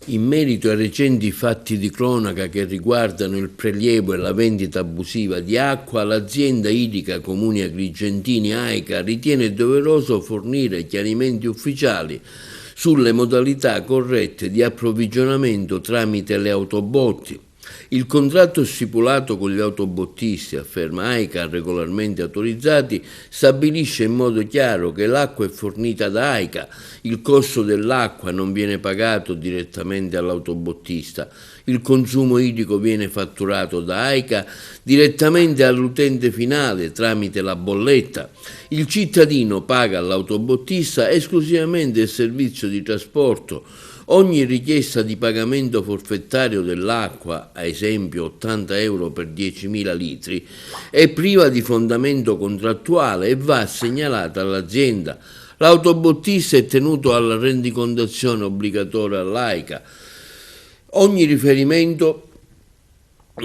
In merito ai recenti fatti di cronaca che riguardano il prelievo e la vendita abusiva di acqua, l'azienda idrica Comuni Agrigentini AICA ritiene doveroso fornire chiarimenti ufficiali sulle modalità corrette di approvvigionamento tramite le autobotti. Il contratto stipulato con gli autobottisti, afferma AICA, regolarmente autorizzati, stabilisce in modo chiaro che l'acqua è fornita da AICA, il costo dell'acqua non viene pagato direttamente all'autobottista, il consumo idrico viene fatturato da AICA direttamente all'utente finale tramite la bolletta. Il cittadino paga all'autobottista esclusivamente il servizio di trasporto. Ogni richiesta di pagamento forfettario dell'acqua, a esempio 80 euro per 10.000 litri, è priva di fondamento contrattuale e va segnalata all'azienda. L'autobottista è tenuto alla rendicontazione obbligatoria all'AICA. Ogni riferimento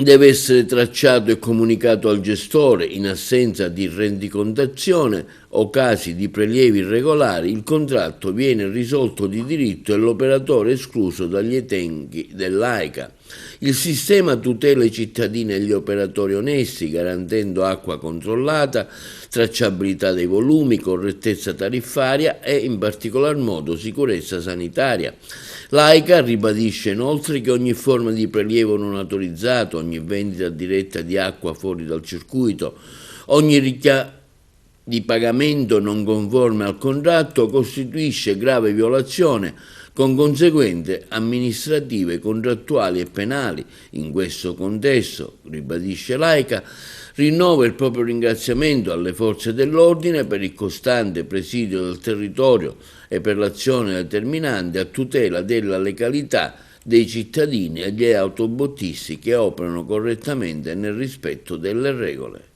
deve essere tracciato e comunicato al gestore. In assenza di rendicontazione o casi di prelievi irregolari, il contratto viene risolto di diritto e l'operatore escluso dagli elenchi dell'AICA. Il sistema tutela i cittadini e gli operatori onesti, garantendo acqua controllata, tracciabilità dei volumi, correttezza tariffaria e in particolar modo sicurezza sanitaria. L'AICA ribadisce inoltre che ogni forma di prelievo non autorizzato, ogni vendita diretta di acqua fuori dal circuito, ogni richiamo di pagamento non conforme al contratto costituisce grave violazione con conseguenze amministrative, contrattuali e penali. In questo contesto, ribadisce l'AICA, rinnova il proprio ringraziamento alle forze dell'ordine per il costante presidio del territorio e per l'azione determinante a tutela della legalità dei cittadini e degli autobottisti che operano correttamente nel rispetto delle regole.